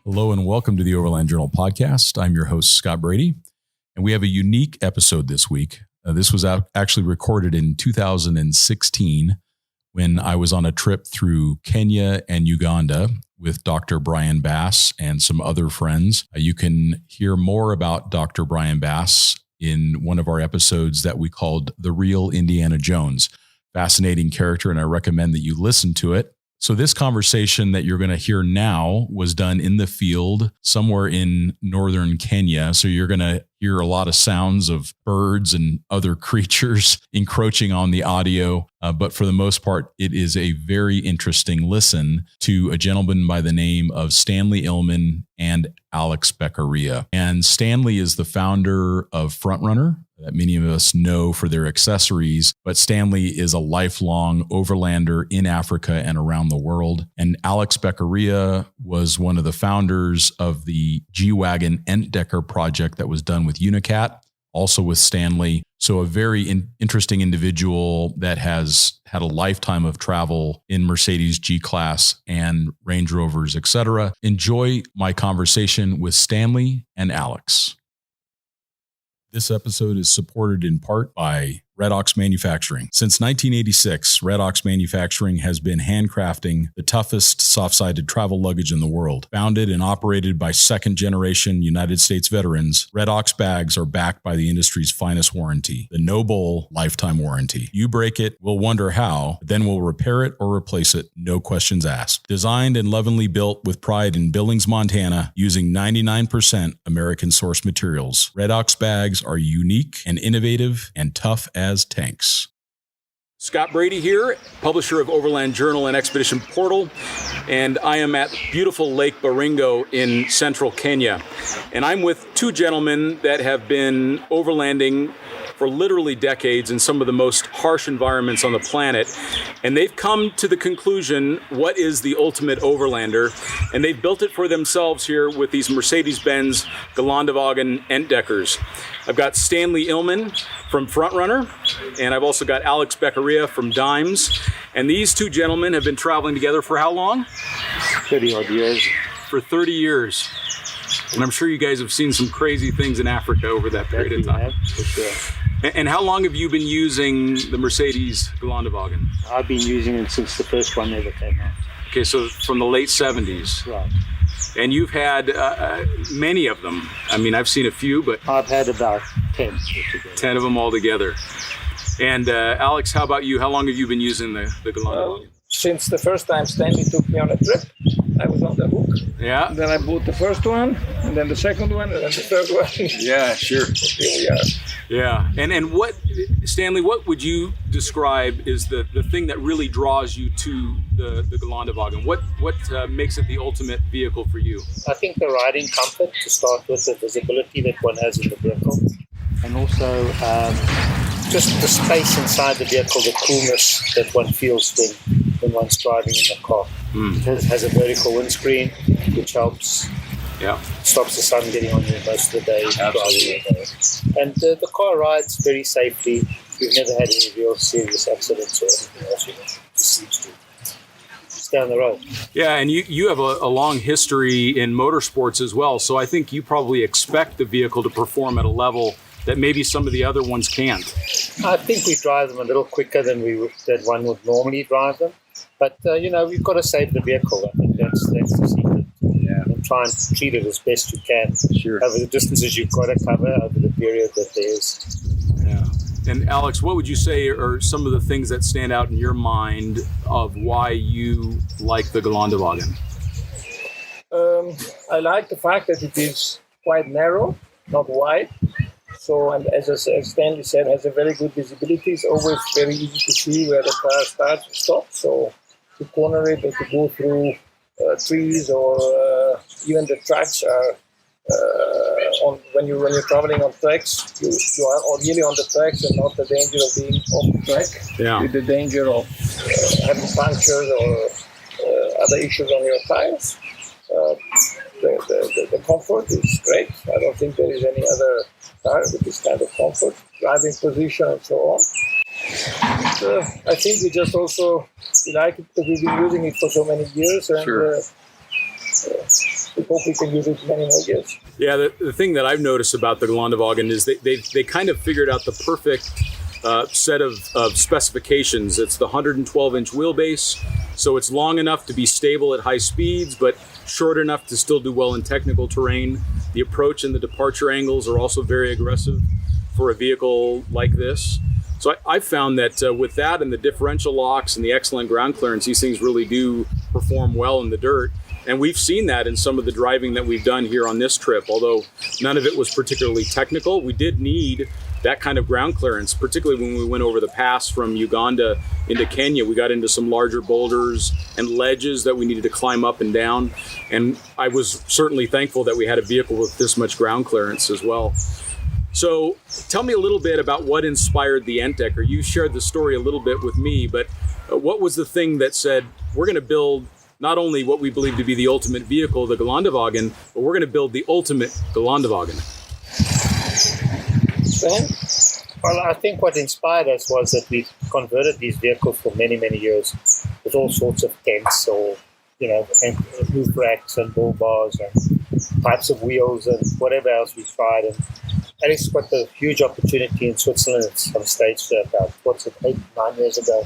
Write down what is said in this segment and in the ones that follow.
Hello and welcome to the Overland Journal podcast. I'm your host, Scott Brady, and we have a unique episode this week. This was actually recorded in 2016 when I was on a trip through Kenya and Uganda with Dr. Brian Bass and some other friends. You can hear more about Dr. Brian Bass in one of our episodes that we called The Real Indiana Jones. Fascinating character, and I recommend that you listen to it. So this conversation that you're going to hear now was done in the field somewhere in northern Kenya. So you're going to hear a lot of sounds of birds and other creatures encroaching on the audio. But for the most part, it is a very interesting listen to a gentleman by the name of Stanley Illman and Alex Beccaria. And Stanley is the founder of Frontrunner, that many of us know for their accessories, but Stanley is a lifelong overlander in Africa and around the world. And Alex Beccaria was one of the founders of the G-Wagon Entdecker project that was done with Unicat, also with Stanley. So a very interesting individual that has had a lifetime of travel in Mercedes G-Class and Range Rovers, etc. Enjoy my conversation with Stanley and Alex. This episode is supported in part by Red Ox Manufacturing. Since 1986, Red Ox Manufacturing has been handcrafting the toughest soft-sided travel luggage in the world. Founded and operated by second-generation United States veterans, Red Ox bags are backed by the industry's finest warranty, the No Bull Lifetime Warranty. You break it, we'll wonder how, but then we'll repair it or replace it, no questions asked. Designed and lovingly built with pride in Billings, Montana, using 99% American-sourced materials, Red Ox bags are unique and innovative and tough as tanks. Scott Brady here, publisher of Overland Journal and Expedition Portal, and I am at beautiful Lake Baringo in central Kenya. And I'm with two gentlemen that have been overlanding for literally decades in some of the most harsh environments on the planet. And they've come to the conclusion, what is the ultimate overlander? And they've built it for themselves here with these Mercedes-Benz Gelandewagen Entdeckers. I've got Stanley Illman from Frontrunner, and I've also got Alex Beccaria from Dimes. And these two gentlemen have been traveling together for how long? 30 odd years. For 30 years. And I'm sure you guys have seen some crazy things in Africa over that period of time. For sure. And how long have you been using the Mercedes Gelandewagen? I've been using it since the first one ever came out. Okay, so from the late 70s. Right. And you've had many of them. I mean, I've seen a few, but... I've had about 10 altogether. 10 of them altogether. And Alex, how about you? How long have you been using the Gelandewagen? Since the first time Stanley took me on a trip, I was on the hook. Yeah. And then I bought the first one, and then the second one, and then the third one. Yeah, sure. Here we are. Yeah. And what, Stanley, what would you describe is the thing that really draws you to the Gelandewagen? What makes it the ultimate vehicle for you? I think the riding comfort, to start with, the visibility that one has in the vehicle, and also just the space inside the vehicle, the coolness that one feels when one's driving in the car. It has a vertical windscreen, which helps. Yeah. Stops the sun getting on you most of the day. Absolutely. And the car rides very safely. We've never had any real serious accidents or anything else. It just seems to stay on the road. Yeah, and you have a long history in motorsports as well, so I think you probably expect the vehicle to perform at a level that maybe some of the other ones can't. I think we drive them a little quicker than one would normally drive them. But, we've got to save the vehicle. I think that's the secret. Yeah. And try and treat it as best you can. Sure. Over the distances you've got to cover, over the period that there is. Yeah. And Alex, what would you say are some of the things that stand out in your mind of why you like the Gelandewagen? I like the fact that it is quite narrow, not wide. So, and as Stanley said, has a very good visibility. It's always very easy to see where the car starts and stops. So to corner it or to go through trees or even the tracks are when you're traveling on tracks, you are really on the tracks and not the danger of being off the track. Yeah. With the danger of having punctures or other issues on your tires. The comfort is great. I don't think there is any other car with this kind of comfort, driving position and so on. I think we just also like it because we've been using it for so many years, and sure. we hope we can use it many more years. Yeah, the thing that I've noticed about the Gelandewagen is they kind of figured out the perfect set of specifications. It's the 112-inch wheelbase, so it's long enough to be stable at high speeds, but short enough to still do well in technical terrain. The approach and the departure angles are also very aggressive for a vehicle like this. So I found that with that and the differential locks and the excellent ground clearance, these things really do perform well in the dirt. And we've seen that in some of the driving that we've done here on this trip. Although none of it was particularly technical, we did need that kind of ground clearance, particularly when we went over the pass from Uganda into Kenya. We got into some larger boulders and ledges that we needed to climb up and down. And I was certainly thankful that we had a vehicle with this much ground clearance as well. So tell me a little bit about what inspired the Entdecker. You shared the story a little bit with me, but what was the thing that said, we're going to build not only what we believe to be the ultimate vehicle, the Gelandewagen, but we're going to build the ultimate Gelandewagen? Well, I think what inspired us was that we converted these vehicles for many, many years with all sorts of tents or, and roof racks and bull bars and types of wheels and whatever else we tried. And Alex got a huge opportunity in Switzerland at some stage about, 8, 9 years ago.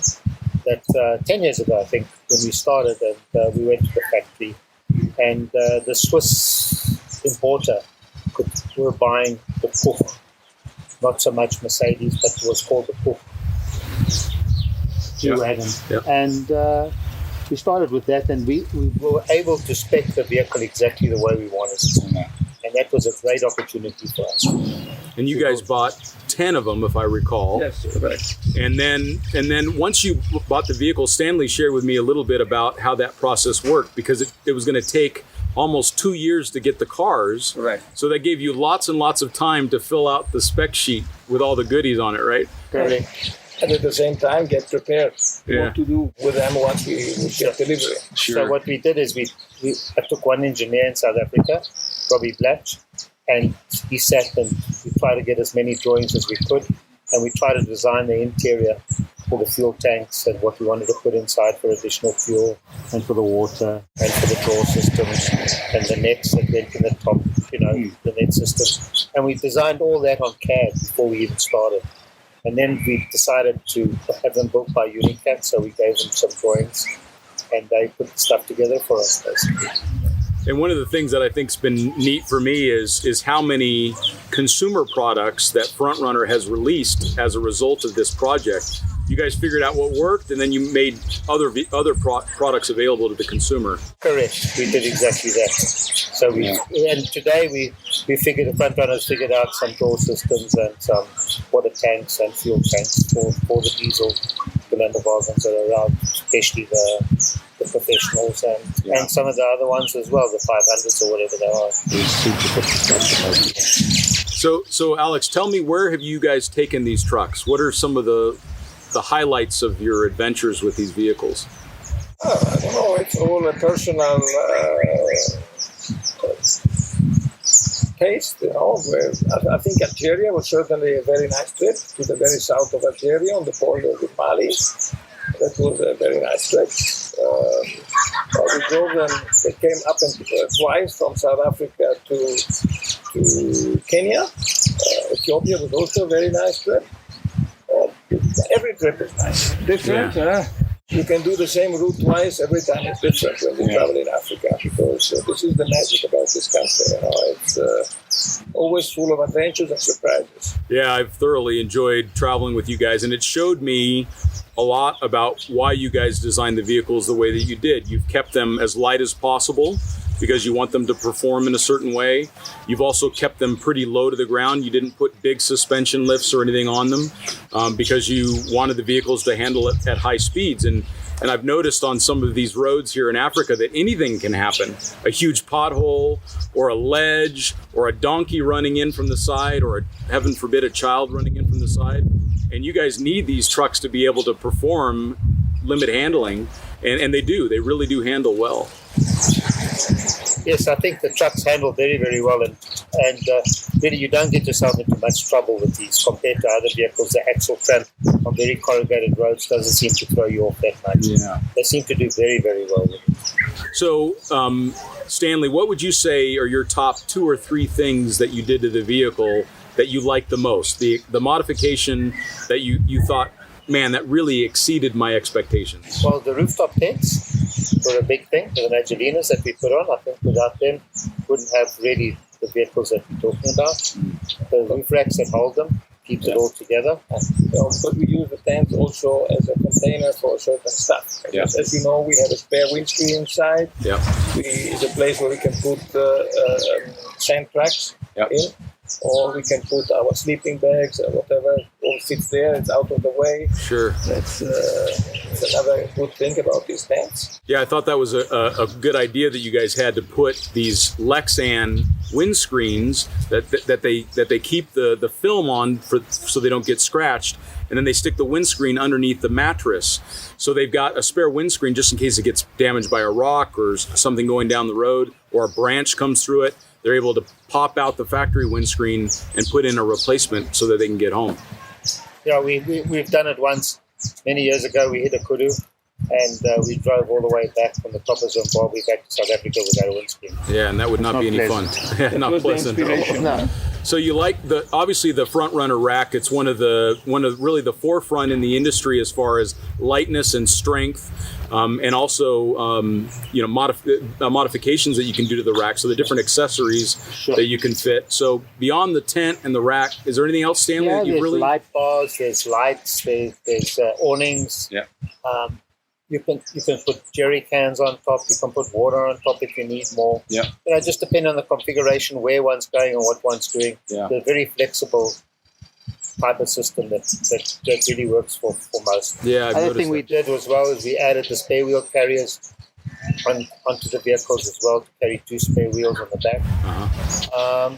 10 years ago, I think, when we started, and we went to the factory. And the Swiss importer were buying the Puch. Not so much Mercedes, but it was called the Puch G-Wagon. Yeah. And we started with that, and we were able to spec the vehicle exactly the way we wanted it. And that was a great opportunity for us. And you guys bought 10 of them, if I recall. Yes, correct. And then once you bought the vehicle, Stanley shared with me a little bit about how that process worked, because it was going to take almost 2 years to get the cars. Right. So that gave you lots and lots of time to fill out the spec sheet with all the goodies on it, right? Correct. And at the same time, get prepared what to do with them once we get delivery. Sure. So what we did is I took one engineer in South Africa, Robbie Blatch, and he sat and we tried to get as many drawings as we could, and we tried to design the interior for the fuel tanks and what we wanted to put inside for additional fuel and for the water and for the draw systems and the nets that went in the top, the net systems. And we designed all that on CAD before we even started. And then we decided to have them built by Unicat, so we gave them some drawings and they put the stuff together for us, basically. And one of the things that I think's been neat for me is how many consumer products that Front Runner has released as a result of this project. You guys figured out what worked, and then you made other products available to the consumer. Correct. We did exactly that. So and today we figured, the Front Runners figured out some door systems and some water tanks and fuel tanks for the diesel Gelandewagens that are around, especially the professionals and some of the other ones as well, the 500s or whatever they are. So Alex, tell me, where have you guys taken these trucks? What are some of the highlights of your adventures with these vehicles? I don't know. It's all a personal taste, where I think Algeria was certainly a very nice trip to the very south of Algeria on the border with Mali. That was a very nice trip. We drove them. They came up twice from South Africa to Kenya. Ethiopia was also a very nice trip. Every trip is nice. Different, You can do the same route twice. Every time it's different when you travel in Africa, because this is the magic about this country. It's always full of adventures and surprises. Yeah, I've thoroughly enjoyed traveling with you guys, and it showed me a lot about why you guys designed the vehicles the way that you did. You've kept them as light as possible because you want them to perform in a certain way. You've also kept them pretty low to the ground. You didn't put big suspension lifts or anything on them because you wanted the vehicles to handle it at high speeds. And I've noticed on some of these roads here in Africa that anything can happen. A huge pothole or a ledge or a donkey running in from the side, or heaven forbid, a child running in from the side. And you guys need these trucks to be able to perform limit handling. And they do. They really do handle well. Yes, I think the trucks handle very, very well, and really you don't get yourself into much trouble with these compared to other vehicles. The axle tramp on very corrugated roads doesn't seem to throw you off that much. Yeah. They seem to do very, very well with it. So Stanley, what would you say are your top 2 or 3 things that you did to the vehicle that you liked the most? The modification that you thought, man, that really exceeded my expectations. Well, the rooftop tents were a big thing, the Magdalenas that we put on. I think without them, wouldn't have really the vehicles that we're talking about. The roof racks that hold them, keeps it all together. But we use the tent also as a container for certain stuff. Yeah. As you know, we have a spare windscreen inside. Yeah. It's a place where we can put sand tracks in, or we can put our sleeping bags or whatever. All fits there. It's out of the way. Sure. That's another good thing about these tents. Yeah, I thought that was a good idea that you guys had to put these Lexan windscreens that they keep the film on so they don't get scratched, and then they stick the windscreen underneath the mattress. So they've got a spare windscreen just in case it gets damaged by a rock or something going down the road or a branch comes through it. They're able to pop out the factory windscreen and put in a replacement so that they can get home. Yeah, we've done it once. Many years ago, we hit a kudu, and we drove all the way back from the top of Zimbabwe back to South Africa without a windscreen. Yeah, and that would not be any fun. Not pleasant at all. No. So you like obviously the front runner rack. It's one of really the forefront in the industry as far as lightness and strength, and also modifications that you can do to the rack. So the different accessories that you can fit. So beyond the tent and the rack, is there anything else, Stanley? Yeah, that you there's really light bars, there's lights, there's awnings. Yeah. You can put jerry cans on top. You can put water on top if you need more. Yeah. Just depending on the configuration, where one's going and what one's doing. Yeah. They're very flexible type of system that really works for most. Yeah. Other thing we did as well is we added the spare wheel carriers onto the vehicles as well to carry 2 spare wheels on the back. Uh-huh.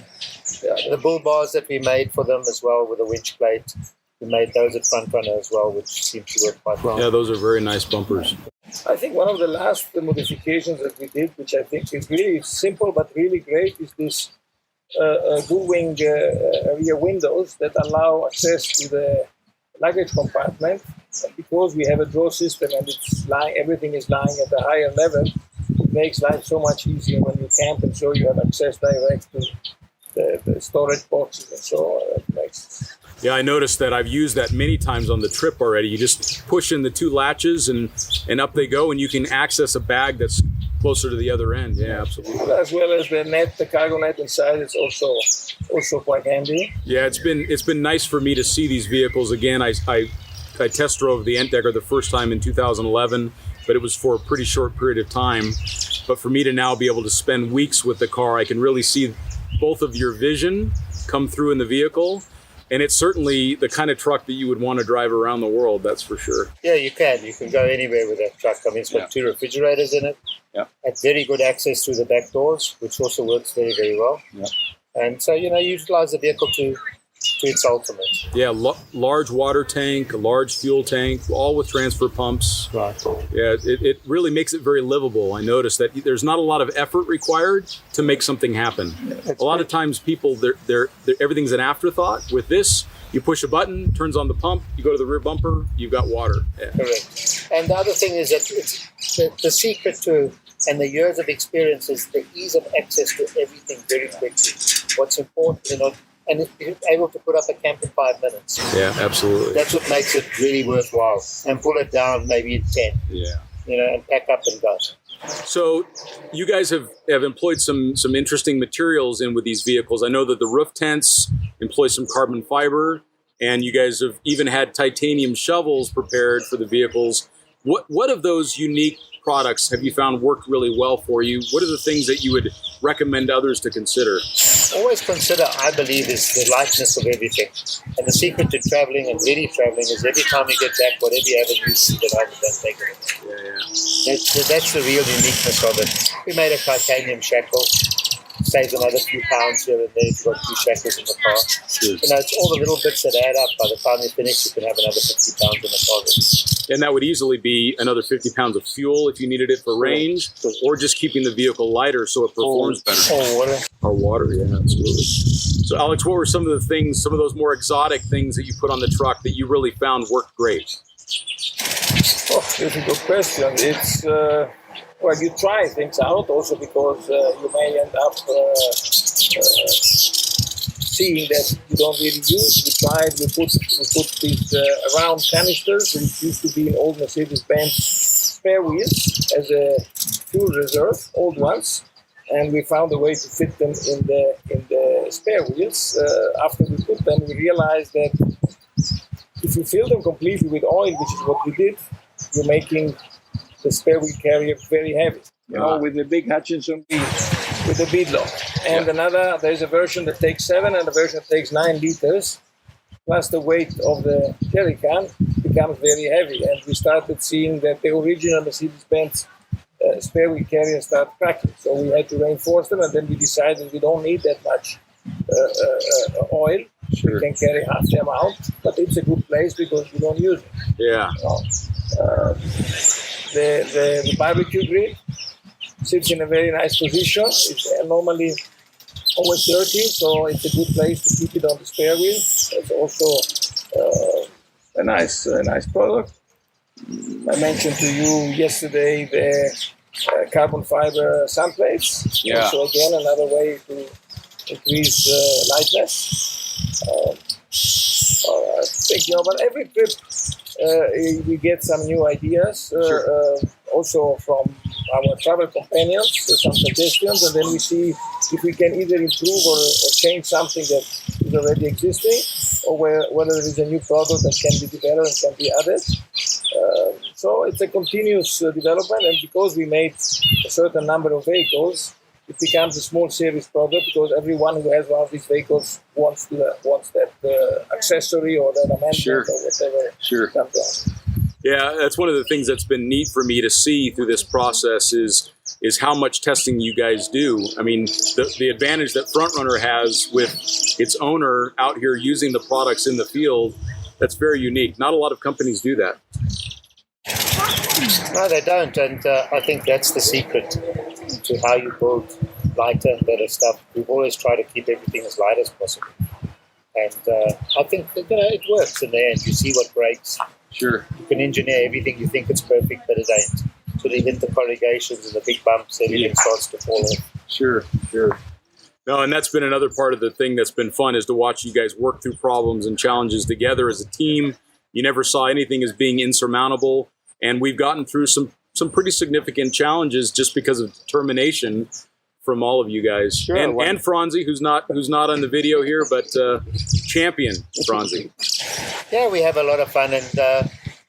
The bull bars that we made for them as well with a winch plate. We made those at front runner as well, which seems to work quite well. Yeah, those are very nice bumpers. I think one of the last modifications that we did, which I think is really simple but really great, is this dual-wing rear windows that allow access to the luggage compartment. Because we have a draw system and everything is lying at a higher level, it makes life so much easier when you camp, and so you have access direct to the storage boxes and so on. It makes. Yeah, I noticed that I've used that many times on the trip already. You just push in the 2 latches and up they go, and you can access a bag that's closer to the other end. Yeah, absolutely. As well as the net, the cargo net inside, it's also quite handy. Yeah, it's been nice for me to see these vehicles again. I test drove the Entdecker the first time in 2011, but it was for a pretty short period of time. But for me to now be able to spend weeks with the car, I can really see both of your vision come through in the vehicle. And it's certainly the kind of truck that you would want to drive around the world, that's for sure. Yeah, you can. You can go anywhere with that truck. I mean, it's got 2 refrigerators in it. Yeah. And very good access through the back doors, which also works very, very well. Yeah. And so, utilize the vehicle to its ultimate. Yeah, large water tank, a large fuel tank, all with transfer pumps. Right. Yeah, it really makes it very livable. I noticed that there's not a lot of effort required to make something happen. A lot of times people, they're everything's an afterthought. With this, you push a button, turns on the pump, you go to the rear bumper, you've got water. Yeah. Correct. And the other thing is that it's the secret to, and the years of experience is the ease of access to everything very quickly. What's important, and you're able to put up a camp in 5 minutes. Yeah, absolutely. That's what makes it really worthwhile. And pull it down maybe in 10. Yeah. And pack up and go. So you guys have employed some interesting materials in with these vehicles. I know that the roof tents employ some carbon fiber, and you guys have even had titanium shovels prepared for the vehicles. What of those unique products have you found worked really well for you? What are the things that you would recommend others to consider? Always consider, I believe, is the lightness of everything. And the secret to traveling and really traveling is every time you get back, whatever you have in use, that I don't take it. Yeah. That's the real uniqueness of it. We made a titanium shackle. Saves another few pounds here and there if you've got 2 shackles in the car. Sure. It's all the little bits that add up. By the time you finish, you can have another 50 pounds in the car. And that would easily be another 50 pounds of fuel if you needed it for range, or just keeping the vehicle lighter so it performs better. Or water. Or water, yeah, absolutely. So, Alex, what were some of those more exotic things that you put on the truck that you really found worked great? Oh, that's a good question. It's well, you try things out also because you may end up seeing that you don't really use. We put these round canisters, which used to be in old Mercedes-Benz spare wheels as a fuel reserve, old ones, and we found a way to fit them in the spare wheels. After we put them, we realized that if you fill them completely with oil, which is what we did, you're making the spare wheel carrier very heavy. You know, with the big Hutchinson bead, with the bead lock. And there's a version that takes 7 and a version that takes 9 liters. Plus the weight of the jerry can becomes very heavy. And we started seeing that the original Mercedes-Benz spare wheel carriers start cracking. So we had to reinforce them, and then we decided we don't need that much oil. Sure. We can carry half the amount, but it's a good place because we don't use it. Yeah. The barbecue grill sits in a very nice position. It's normally always dirty, so it's a good place to keep it on the spare wheel. It's also a nice product. I mentioned to you yesterday the carbon fiber sun plates. Yeah. So again, another way to increase lightness. I think, but every trip we get some new ideas. Sure. Also from our travel companions, some suggestions, and then we see if we can either improve or change something that is already existing, or whether there is a new product that can be developed and can be added. So it's a continuous development, and because we made a certain number of vehicles, it becomes a small series product because everyone who has one of these vehicles wants that accessory or that amendment or whatever comes on. Yeah, that's one of the things that's been neat for me to see through this process is how much testing you guys do. I mean, the advantage that FrontRunner has with its owner out here using the products in the field, that's very unique. Not a lot of companies do that. No, they don't, and I think that's the secret to how you build lighter and better stuff. We've always tried to keep everything as light as possible, and I think it works in the end. You see what breaks. Sure. You can engineer everything. You think it's perfect, but it ain't. So they hit the corrugations and the big bumps, everything starts to fall off. Sure. No, and that's been another part of the thing that's been fun is to watch you guys work through problems and challenges together as a team. You never saw anything as being insurmountable, and we've gotten through some pretty significant challenges just because of determination from all of you guys. Sure, and Franzi, who's not on the video here, but champion Franzi. Yeah, we have a lot of fun, and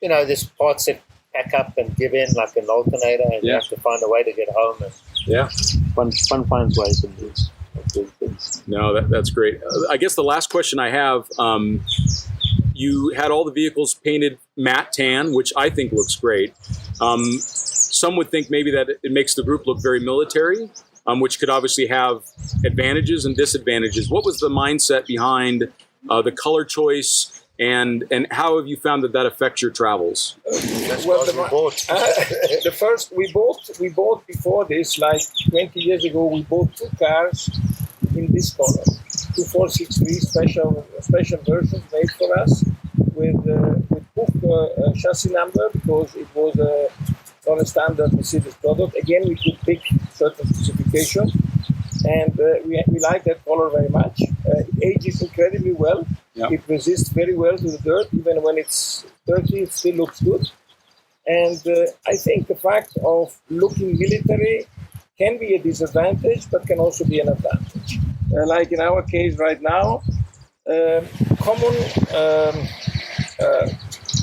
there's parts that pack up and give in, like an alternator, and you have to find a way to get home. And fun finds ways to do things. No, that's great. I guess the last question I have. You had all the vehicles painted matte tan, which I think looks great. Some would think maybe that it makes the group look very military, which could obviously have advantages and disadvantages. What was the mindset behind the color choice, and how have you found that affects your travels? Well, the first we bought before this, like 20 years ago, we bought 2 cars in this color. 2463 special versions made for us with book chassis number because it was not a standard Mercedes product. Again, we could pick certain specifications, and we like that color very much. It ages incredibly well. Yeah. It resists very well to the dirt. Even when it's dirty, it still looks good. And I think the fact of looking military can be a disadvantage, but can also be an advantage. Like in our case right now, common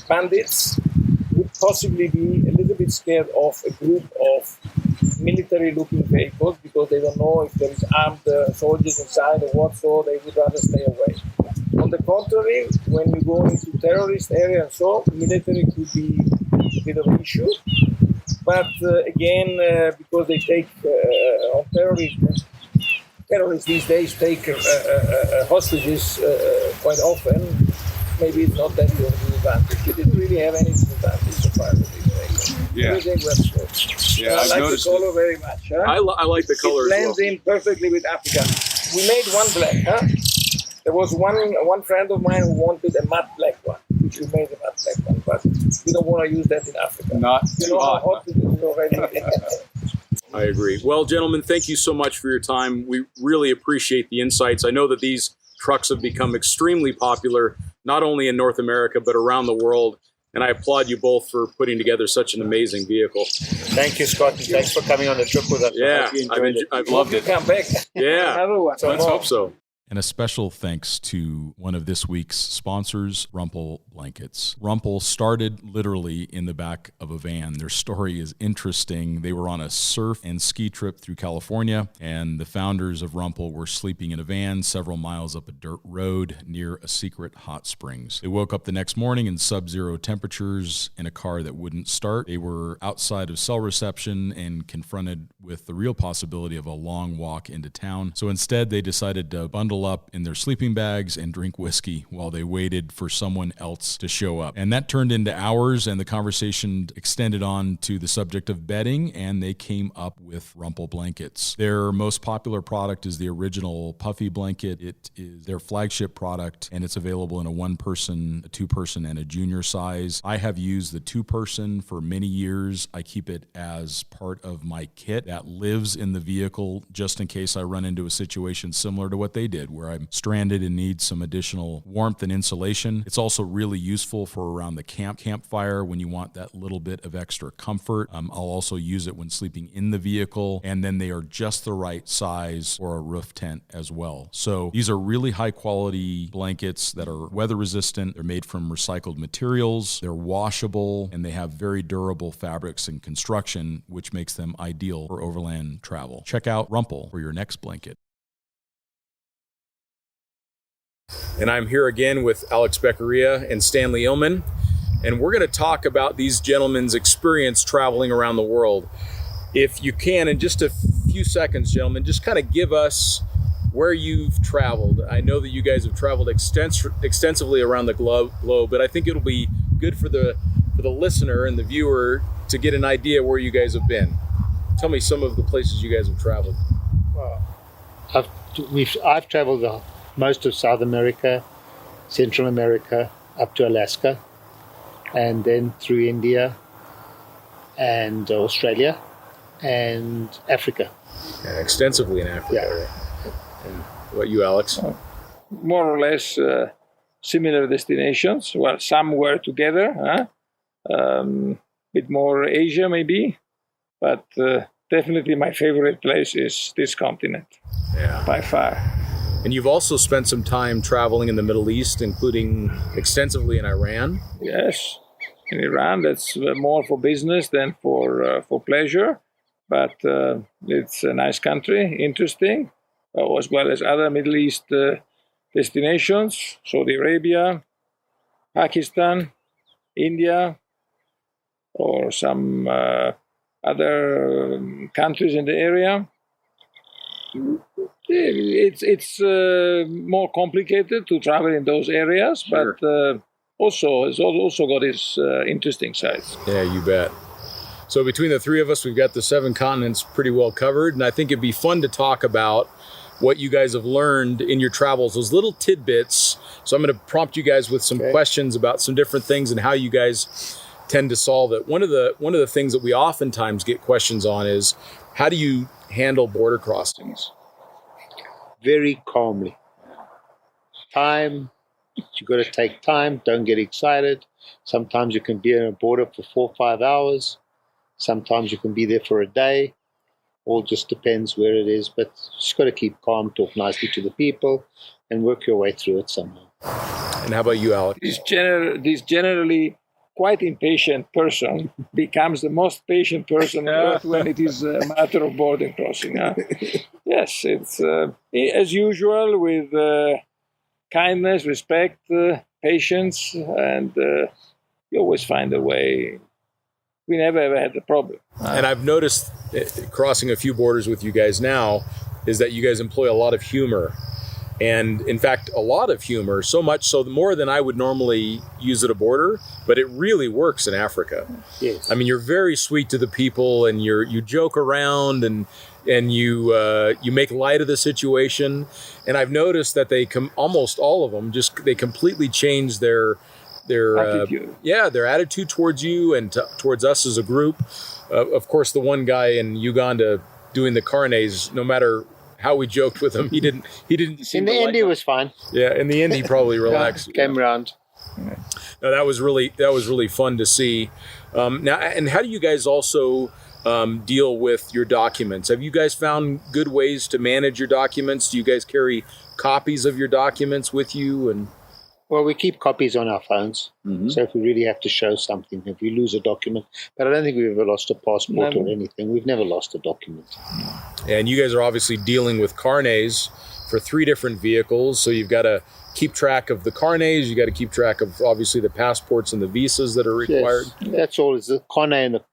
bandits would possibly be a little bit scared of a group of military-looking vehicles because they don't know if there is armed soldiers inside or what, so they would rather stay away. On the contrary, when you go into terrorist area and so, military could be a bit of an issue. But again, because they take on terrorists these days take hostages quite often, maybe it's not that good of an advantage. You didn't really have any disadvantage so far with these vehicles. Everything was good. Yeah, I like the color very much. Huh? I like the color. It blends in perfectly with Africa. We made one black. There was one friend of mine who wanted a matte black one. which we made the matte black one, but we don't want to use that in Africa. Not You too know how hot. hot it is already. I agree. Well, gentlemen, thank you so much for your time. We really appreciate the insights. I know that these trucks have become extremely popular, not only in North America, but around the world. And I applaud you both for putting together such an amazing vehicle. Thank you, Scott, and thanks for coming on the trip with us. I Yeah, hope you enjoyed it. I've loved You it. come back. Yeah, Another one. let's hope so. And a special thanks to one of this week's sponsors, Rumpel Blankets. Rumpel started literally in the back of a van. Their story is interesting. They were on a surf and ski trip through California, and the founders of Rumpel were sleeping in a van several miles up a dirt road near a secret hot springs. They woke up the next morning in sub-zero temperatures in a car that wouldn't start. They were outside of cell reception and confronted with the real possibility of a long walk into town. So instead, they decided to bundle up in their sleeping bags and drink whiskey while they waited for someone else to show up. And that turned into hours, and the conversation extended on to the subject of bedding, and they came up with Rumpel Blankets. Their most popular product is the original puffy blanket. It is their flagship product, and it's available in a one-person, a two-person, and a junior size. I have used the two-person for many years. I keep it as part of my kit that lives in the vehicle just in case I run into a situation similar to what they did, where I'm stranded and need some additional warmth and insulation. It's also really useful for around the campfire when you want that little bit of extra comfort. I'll also use it when sleeping in the vehicle, and then they are just the right size for a roof tent as well. So these are really high quality blankets that are weather resistant. They're made from recycled materials. They're washable, and they have very durable fabrics and construction, which makes them ideal for overland travel. Check out Rumpel for your next blanket. And I'm here again with Alex Beccaria and Stanley Illman. And we're going to talk about these gentlemen's experience traveling around the world. If you can, in just a few seconds, gentlemen, just kind of give us where you've traveled. I know that you guys have traveled extensively around the globe, but I think it'll be good for the listener and the viewer to get an idea where you guys have been. Tell me some of the places you guys have traveled. Well, I've traveled most of South America, Central America, up to Alaska, and then through India and Australia and Africa. Yeah, extensively in Africa. Yeah. And what about you, Alex? More or less similar destinations. Well, some were together, bit more Asia maybe, but definitely my favorite place is this continent, by far. And you've also spent some time traveling in the Middle East, including extensively in Iran. Yes, in Iran, that's more for business than for pleasure, but it's a nice country, interesting, as well as other Middle East destinations, Saudi Arabia, Pakistan, India, or some other countries in the area. It's more complicated to travel in those areas, Sure. but it's also got its interesting sides. Yeah, you bet. So between the three of us, we've got the 7 continents pretty well covered, and I think it'd be fun to talk about what you guys have learned in your travels, those little tidbits. So I'm going to prompt you guys with some questions about some different things and how you guys tend to solve it. One of the things that we oftentimes get questions on is, how do you handle border crossings? Very calmly. Time, you got to take time. Don't get excited. Sometimes you can be on a border for 4 or 5 hours. Sometimes you can be there for a day. All just depends where it is. But you just got to keep calm, talk nicely to the people, and work your way through it somehow. And how about you, Alex? This generally quite impatient person becomes the most patient person on earth when it is a matter of border crossing. Yes, it's as usual with kindness, respect, patience, and you always find a way. We never ever had a problem. And I've noticed, crossing a few borders with you guys now, is that you guys employ a lot of humor. And in fact, a lot of humor, so much so more than I would normally use at a border, but it really works in Africa. Yes. I mean, you're very sweet to the people, and you joke around, and you make light of the situation. And I've noticed that almost all of them, they completely change their Attitude. their attitude towards you and towards us as a group. Of course, the one guy in Uganda doing the carnets, no matter how we joked with him, he didn't seem In the to end, like he it. was fine. Yeah, in the end, he probably relaxed. Came around. No, that was really fun to see. Now, and how do you guys also deal with your documents? Have you guys found good ways to manage your documents? Do you guys carry copies of your documents with you? And Well, we keep copies on our phones. So if we really have to show something, if we lose a document, but I don't think we've ever lost a passport or anything. We've never lost a document. And you guys are obviously dealing with carnets for 3 different vehicles. So you've got to keep track of the carnets. You got to keep track of obviously the passports and the visas that are required. Yes, that's all. It's the carnet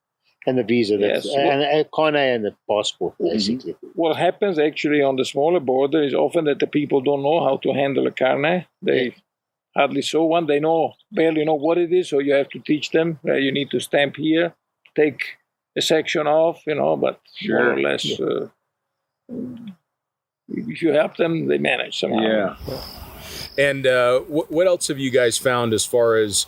and the visa. Yes. And a carnet and the passport, basically. What happens actually on the smaller border is often that the people don't know how to handle a carnet. They hardly saw one. They barely know what it is, so you have to teach them. You need to stamp here, take a section off, but more or less, if you help them, they manage somehow. Yeah. And what else have you guys found as far as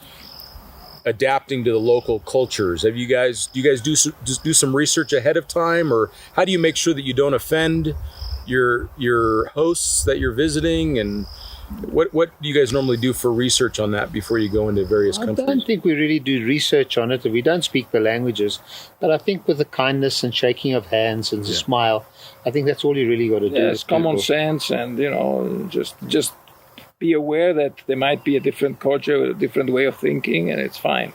adapting to the local cultures? Do you guys do some research ahead of time, or how do you make sure that you don't offend your hosts that you're visiting? And what do you guys normally do for research on that before you go into various countries? I don't think we really do research on it. We don't speak the languages, but I think with the kindness and shaking of hands and the smile, I think that's all you really got to do. It's common sense, and just be aware that there might be a different culture, a different way of thinking, and it's fine.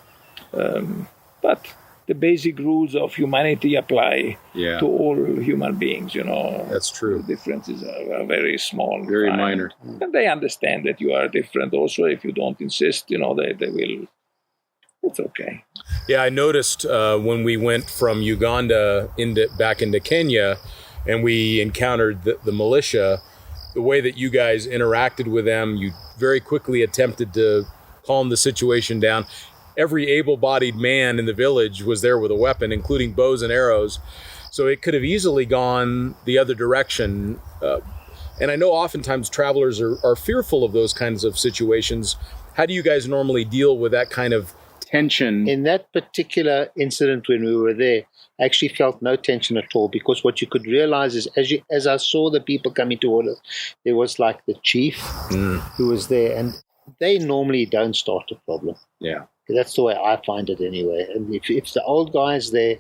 But the basic rules of humanity apply to all human beings, That's true. The differences are very small. Very fine. minor. And they understand that you are different also. If you don't insist, they will. It's okay. Yeah, I noticed when we went from Uganda back into Kenya and we encountered the militia, the way that you guys interacted with them, you very quickly attempted to calm the situation down. Every able-bodied man in the village was there with a weapon, including bows and arrows. So it could have easily gone the other direction. And I know oftentimes travelers are fearful of those kinds of situations. How do you guys normally deal with that kind of tension? In that particular incident when we were there, I actually felt no tension at all, because what you could realize is as I saw the people coming toward us, there was like the chief who was there, and they normally don't start a problem. Yeah. That's the way I find it anyway. And if the old guy's there,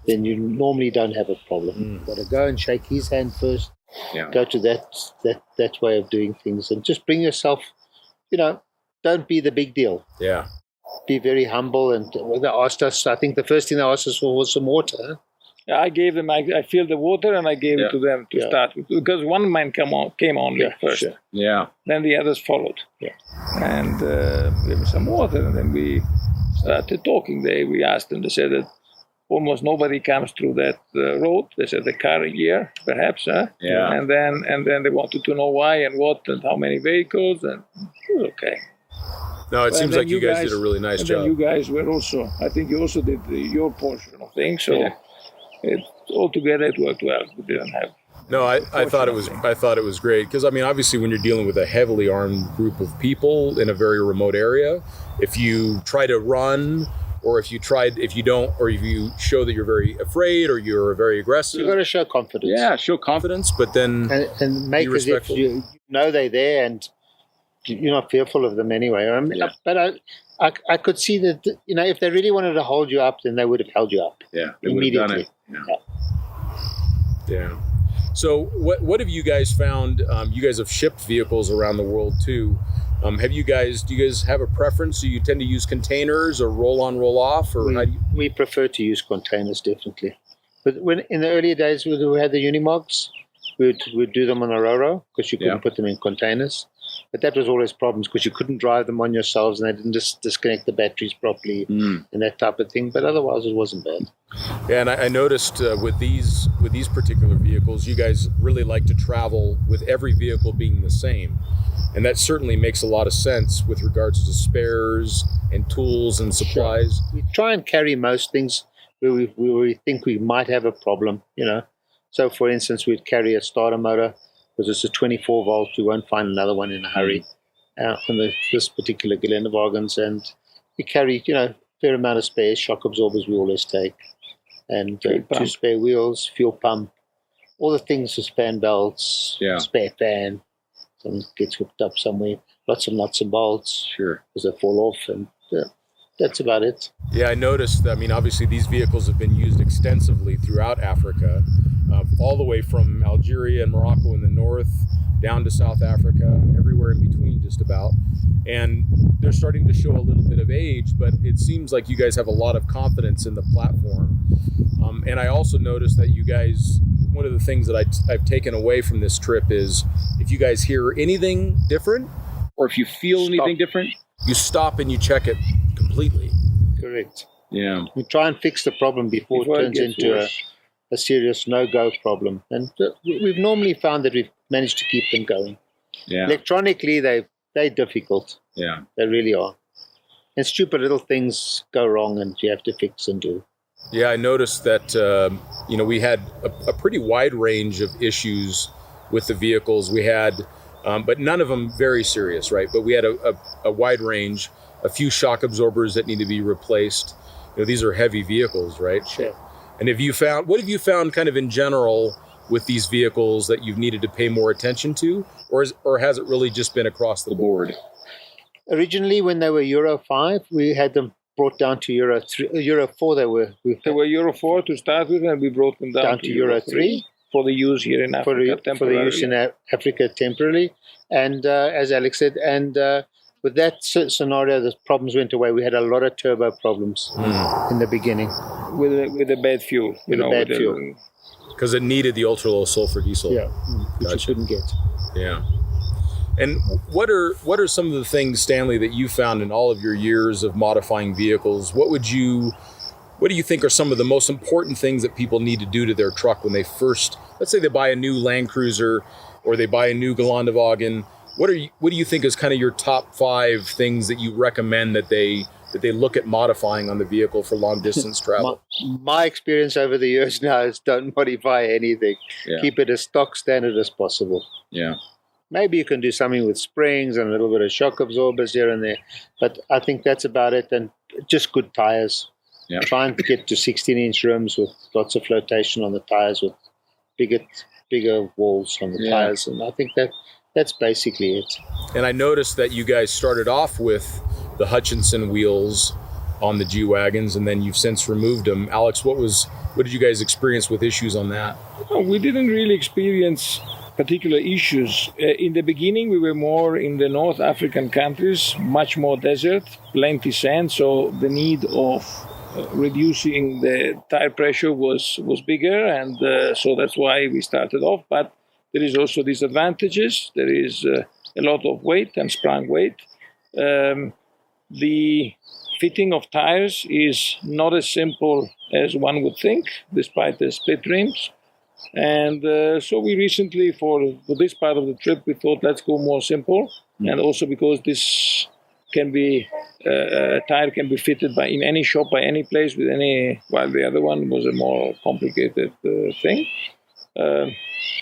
then you normally don't have a problem. You've got to go and shake his hand first, go to that way of doing things, and just bring yourself, don't be the big deal. Yeah. Be very humble. And they asked us, I think the first thing they asked us for was some water. I gave them. I filled the water and I gave it to them to start with, because one man came on first. Sure. Yeah. Then the others followed. Yeah. And gave them some water, and then we started talking. We asked them. They said that almost nobody comes through that road. They said the car a year, perhaps. Huh? Yeah. And then they wanted to know why and what and how many vehicles, and it was okay. No, it seems like you guys did a really nice job. Then you guys were also. I think you also did your portion of things. So. Altogether, it worked well. We didn't have. No, I thought it was great, because obviously when you're dealing with a heavily armed group of people in a very remote area, if you try to run, or if you show that you're very afraid or you're very aggressive, You've got to show confidence. Yeah, show confidence, but then and make as if you know they're there and you're not fearful of them anyway. But I could see that, if they really wanted to hold you up, then they would have held you up. Yeah, immediately. Yeah. So what have you guys found? You guys have shipped vehicles around the world too. Do you guys have a preference? Do you tend to use containers or roll on, roll off, or how do you? We prefer to use containers, definitely. But when in the earlier days we had the Unimogs, we'd do them on a Roro, because you couldn't put them in containers. But that was always problems, because you couldn't drive them on yourselves, and they didn't disconnect the batteries properly and that type of thing. But otherwise, it wasn't bad. Yeah, and I noticed with these particular vehicles, you guys really like to travel with every vehicle being the same, and that certainly makes a lot of sense with regards to spares and tools and supplies. Sure. We try and carry most things where we think we might have a problem. So, for instance, we'd carry a starter motor, because it's a 24 volt. You won't find another one in a hurry. this particular Geländewagens, and we carry, a fair amount of spares, shock absorbers we always take, and 2 spare wheels, fuel pump, all the things, the fan belts, spare fan, something gets hooked up somewhere, lots of nuts and bolts, because they fall off, and that's about it. Yeah, I noticed, obviously these vehicles have been used extensively throughout Africa, all the way from Algeria and Morocco in the north, down to South Africa, everywhere in between just about. And they're starting to show a little bit of age, but it seems like you guys have a lot of confidence in the platform. And I also noticed that you guys, one of the things that I've taken away from this trip is if you guys hear anything different, or if you feel anything different, you stop and you check it completely. Correct. Yeah. We try and fix the problem before it turns into a serious no-go problem. And we've normally found that we've managed to keep them going. Yeah. Electronically, they're difficult. Yeah. They really are. And stupid little things go wrong and you have to fix and do. Yeah, I noticed that, we had a pretty wide range of issues with the vehicles. We had, but none of them very serious, right? But we had a wide range, a few shock absorbers that need to be replaced. These are heavy vehicles, right? Sure. And what have you found kind of in general with these vehicles that you've needed to pay more attention to, or has it really just been across the board? Originally, when they were Euro 5, we had them brought down to Euro 4. They were Euro 4 to start with, and we brought them down to Euro 3 for the use here in Africa for the use in Africa temporarily. And as Alex said, with that scenario, the problems went away. We had a lot of turbo problems in the beginning with the bad fuel. Fuel. Because it needed the ultra low sulfur diesel. Yeah, which you couldn't get. Yeah. And what are some of the things, Stanley, that you found in all of your years of modifying vehicles? What do you think are some of the most important things that people need to do to their truck when they first, let's say they buy a new Land Cruiser or they buy a new Geländewagen? What do you think is kind of your top 5 things that you recommend that they look at modifying on the vehicle for long distance travel? My experience over the years now is don't modify anything. Yeah. Keep it as stock standard as possible. Yeah. Maybe you can do something with springs and a little bit of shock absorbers here and there, but I think that's about it. And just good tires. Yeah. Try and get to 16-inch rims with lots of flotation on the tires, with bigger walls on the tires, and I think that's basically it. And I noticed that you guys started off with the Hutchinson wheels on the G-Wagons, and then you've since removed them. Alex, what did you guys experience with issues on that? We didn't really experience particular issues. In the beginning, we were more in the North African countries, much more desert, plenty sand, so the need of reducing the tire pressure was bigger, and so that's why we started off. But there is also disadvantages. There is a lot of weight and sprung weight. The fitting of tires is not as simple as one would think, despite the split rims. And so we recently, for this part of the trip, we thought let's go more simple. And also because this can be, a tire can be fitted in any shop, by any place, while the other one was a more complicated thing.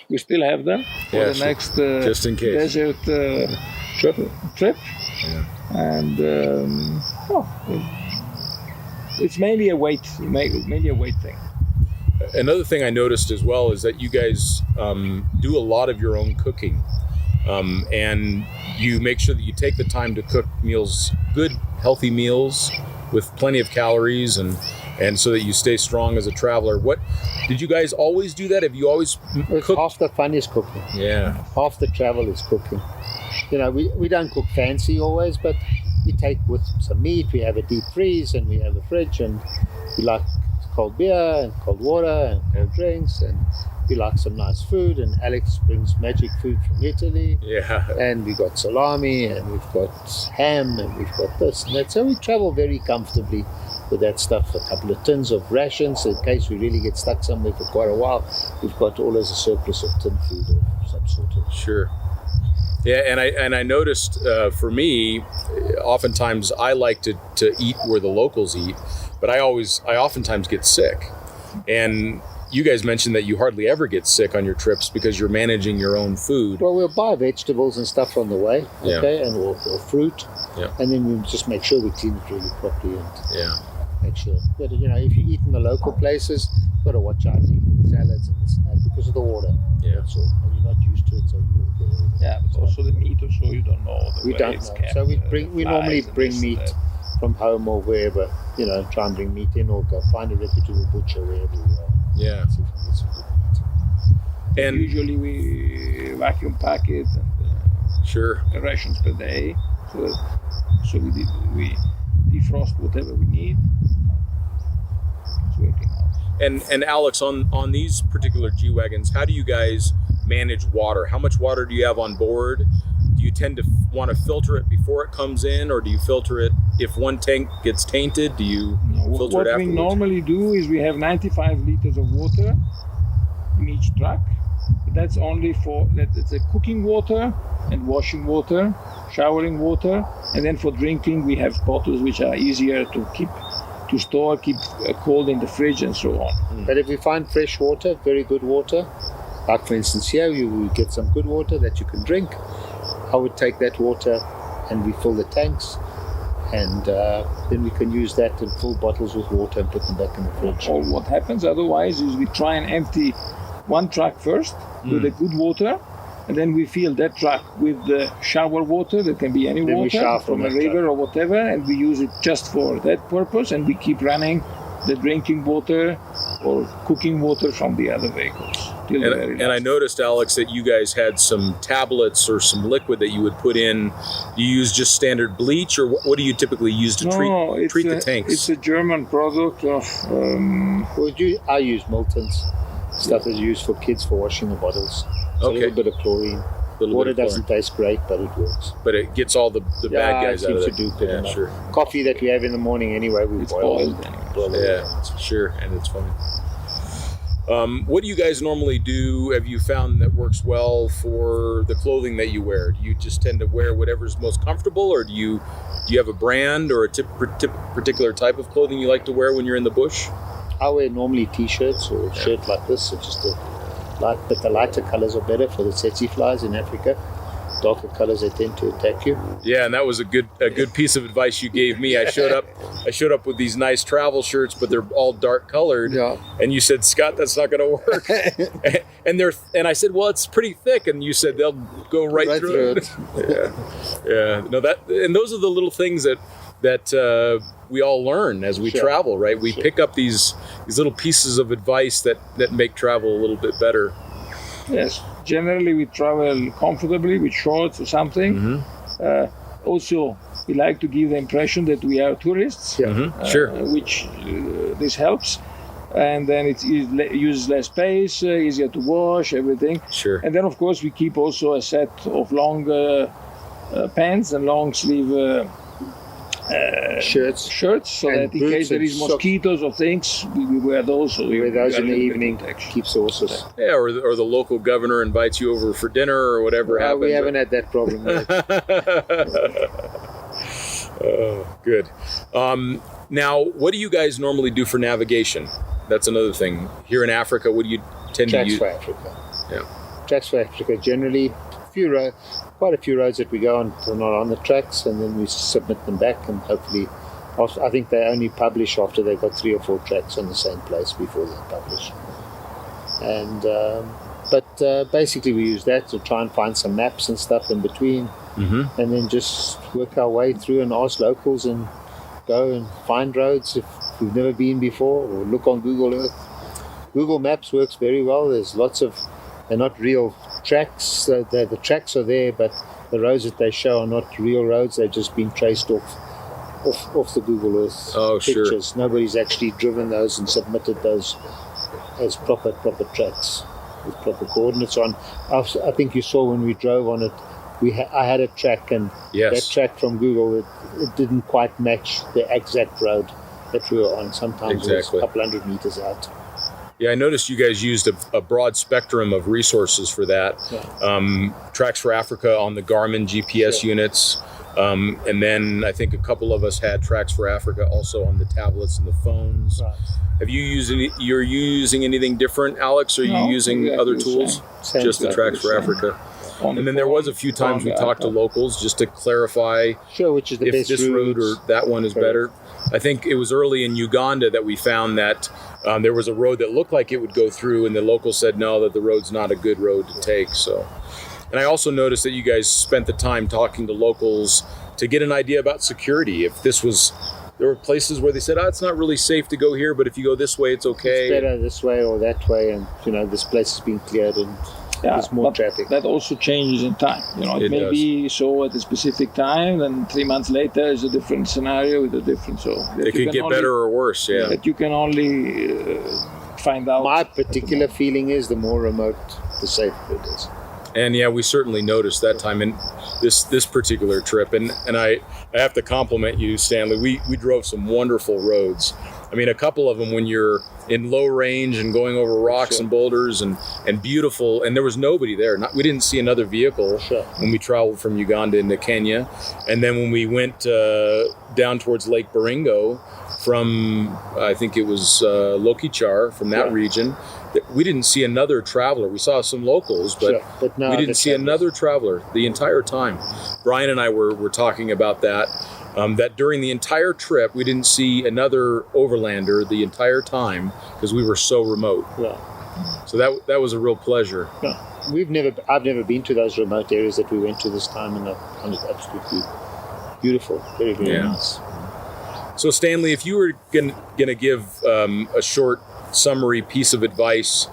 We still have them for the next just in case. desert trip. Yeah. And it's mainly a weight thing. Another thing I noticed as well is that you guys do a lot of your own cooking, and you make sure that you take the time to cook meals, good, healthy meals with plenty of calories, and so that you stay strong as a traveler. What did you guys always do that? Have you always cooked? Half the fun is cooking. Yeah. Half the travel is cooking. We don't cook fancy always, but we take with some meat. We have a deep freeze and we have a fridge, and we like cold beer and cold water and cold drinks, and we like some nice food. And Alex brings magic food from Italy. Yeah. And we got salami, and we've got ham, and we've got this and that. So we travel very comfortably with that stuff. A couple of tins of rations in case we really get stuck somewhere for quite a while. We've got always a surplus of tin food of some sort of. Sure. Yeah, and I noticed for me, oftentimes I like to eat where the locals eat, but I oftentimes get sick. And you guys mentioned that you hardly ever get sick on your trips because you're managing your own food. Well, we'll buy vegetables and stuff on the way, okay, Yeah. and or fruit, Yeah. and then we just make sure we clean it really properly and Yeah. make sure that, you know, if you eat in the local places, you've got to watch out eating salads and this and that because of the water. Yeah. That's all. And you're not used to it, so you will get it. Yeah, but also the meat or so you don't know. We don't know. So we normally bring meat from home or wherever, you know, try and bring meat in or go find a reputable butcher wherever we are. Yeah. See if we get some good meat. And usually we vacuum pack it and sure. rations per day, so we defrost whatever we need. It's working out. And Alex, on these particular G-Wagons, how do you guys manage water? How much water do you have on board? Do you tend to want to filter it before it comes in, or do you filter it if one tank gets tainted? Do you filter What it we afterwards? normally do is we have 95 liters of water in each truck. But that's only it's a cooking water and washing water, showering water, and then for drinking we have bottles which are easier to store, keep cold in the fridge and so on. But if we find fresh water, very good water, like for instance here, you get some good water that you can drink. I would take that water and refill the tanks, and then we can use that and fill bottles with water and put them back in the fridge. Or what happens otherwise is we try and empty one truck first with the good water, and then we fill that truck with the shower water. That can be any Then we water shower from from a that river truck. or whatever, and we use it just for that purpose, and we keep running the drinking water or cooking water from the other vehicles. Till the very And I last. noticed, Alex, that you guys had some tablets or some liquid that you would put in. Do you use just standard bleach, or what do you typically use to treat the tanks? It's a German product of I use Milton's stuff that's used for kids for washing the bottles. It's Okay. a little bit of chlorine. Little Water bit of doesn't taste great, but it works. but it gets all the bad guys it out of seems it. to do good Yeah, enough. sure. Coffee that we have in the morning anyway, we It's boil boiled it. anyway. Boil it. Yeah, sure, and it's fun. What do you guys normally do? Have you found that works well for the clothing that you wear? Do you just tend to wear whatever's most comfortable, or do you have a brand or a particular type of clothing you like to wear when you're in the bush? I wear normally t-shirts or a shirt like this, so just but the lighter colors are better for the tsetse flies in Africa. Darker colors, they tend to attack you. Yeah, and that was a good piece of advice you gave me. I showed up with these nice travel shirts, but they're all dark colored. Yeah. And you said, Scott, that's not going to work. and I said, well, it's pretty thick, and you said they'll go right through it. Yeah. No, and those are the little things that we all learn as we travel, right? We pick up these little pieces of advice that make travel a little bit better. Yes, generally we travel comfortably with shorts or something. Also, we like to give the impression that we are tourists, Sure. which this helps. And then it uses less space, easier to wash, everything. Sure. And then, of course, we keep also a set of long pants and long sleeve Shirts. so And that in boots case there and is socks. mosquitoes or things, we wear those. So We wear those got in a the little bit evening, protection. keeps the horses. Yeah, or the local governor invites you over for dinner or whatever happens. We haven't had that problem yet. Oh, good. Now, what do you guys normally do for navigation? That's another thing. Here in Africa, what do you tend to Tracks use? for Africa. Yeah. Tracks for Africa. Generally, quite a few roads that we go on are not on the tracks, and then we submit them back, and hopefully, I think they only publish after they've got 3 or 4 tracks on the same place before they publish. And but basically, we use that to try and find some maps and stuff in between, and then just work our way through and ask locals and go and find roads if we've never been before, or look on Google Earth. Google Maps works very well. There's lots of, they're not real tracks. The tracks are there, but the roads that they show are not real roads. They've just been traced off the Google Earth pictures. Sure. Nobody's actually driven those and submitted those as proper tracks with proper coordinates on. I think you saw when we drove on it, I had a track, and Yes. that track from Google, it didn't quite match the exact road that we were on. Sometimes it was Exactly. a couple hundred meters out. Yeah, I noticed you guys used a broad spectrum of resources for that. Yeah. Tracks for Africa on the Garmin GPS units, And then I think a couple of us had Tracks for Africa also on the tablets and the phones. Right. Have you used you're using anything different, Alex? Or are you using other tools? Same. Just the Tracks for Africa. And then there was a few times we talked to locals just to clarify which is the if best this road or that one is better. I think it was early in Uganda that we found that there was a road that looked like it would go through, and the locals said no, that the road's not a good road to take. So, and I also noticed that you guys spent the time talking to locals to get an idea about security. If this was, there were places where they said, it's not really safe to go here, but if you go this way, it's okay. It's better this way or that way, and this place has been cleared and there's more traffic. That also changes in time. It may be so at a specific time, and 3 months later is a different scenario with a different. So it could get better or worse. Yeah, that you can only find out. My particular feeling is the more remote, the safer it is. And yeah, we certainly noticed that time in this particular trip. And I have to compliment you, Stanley. We drove some wonderful roads. I mean, a couple of them when you're in low range and going over rocks and boulders and beautiful, and there was nobody there. We didn't see another vehicle when we traveled from Uganda into Kenya. And then when we went down towards Lake Baringo from, I think it was Lokichar, from that region, we didn't see another traveler. We saw some locals, but we didn't see another traveler the entire time. Brian and I were talking about that, that during the entire trip, we didn't see another overlander the entire time because we were so remote. Yeah. So that was a real pleasure. Yeah. I've never been to those remote areas that we went to this time, and it's absolutely beautiful. Very, very nice. So Stanley, if you were going to give a short summary piece of advice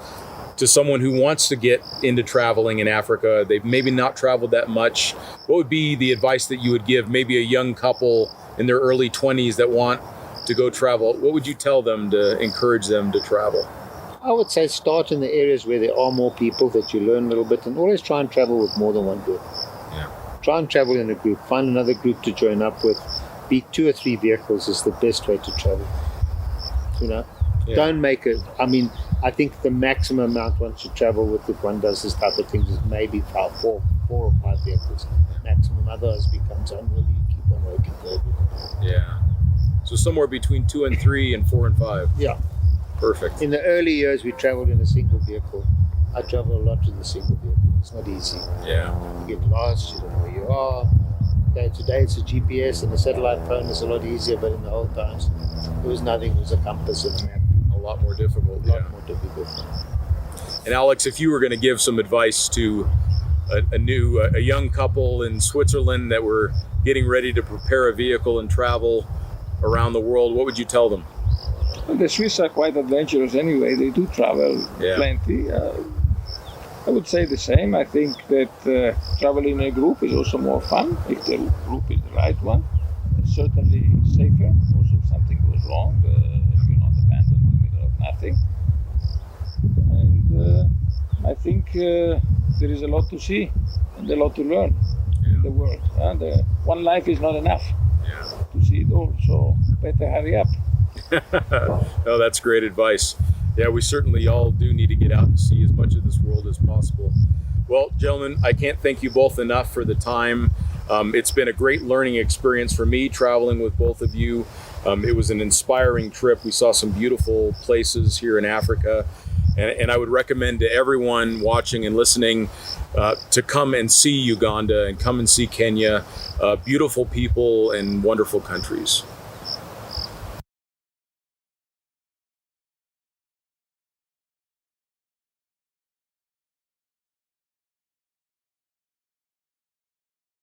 to someone who wants to get into traveling in Africa, they've maybe not traveled that much, what would be the advice that you would give maybe a young couple in their early 20s that want to go travel? What would you tell them to encourage them to travel? I would say start in the areas where there are more people, that you learn a little bit, and always try and travel with more than one group. Yeah. Try and travel in a group. Find another group to join up with. Be 2 or 3 vehicles is the best way to travel. Don't make it. I mean, I think the maximum amount one should travel with if one does this type of things is maybe 4 or 5 vehicles maximum. Otherwise, it becomes unreal. You keep on working there. Yeah. So somewhere between 2 and 3 and 4 and 5. Yeah. Perfect. In the early years, we traveled in a single vehicle. I travel a lot in a single vehicle. It's not easy. Yeah. You get lost. You don't know where you are. Today it's a GPS and a satellite phone is a lot easier, but in the old times, there was nothing. It was a compass and a map. A lot more difficult. A lot more difficult. And Alex, if you were going to give some advice to a young couple in Switzerland that were getting ready to prepare a vehicle and travel around the world, what would you tell them? Well, the Swiss are quite adventurous anyway. They do travel plenty. I would say the same. I think that traveling in a group is also more fun if the group is the right one. It's certainly safer. Also, if something goes wrong, you're not abandoned in the middle of nothing. And I think there is a lot to see and a lot to learn in the world. And one life is not enough to see it all, so better hurry up. Oh, that's great advice. Yeah, we certainly all do need to get out and see as much of this world as possible. Well, gentlemen, I can't thank you both enough for the time. It's been a great learning experience for me traveling with both of you. It was an inspiring trip. We saw some beautiful places here in Africa. And I would recommend to everyone watching and listening to come and see Uganda and come and see Kenya. Beautiful people and wonderful countries.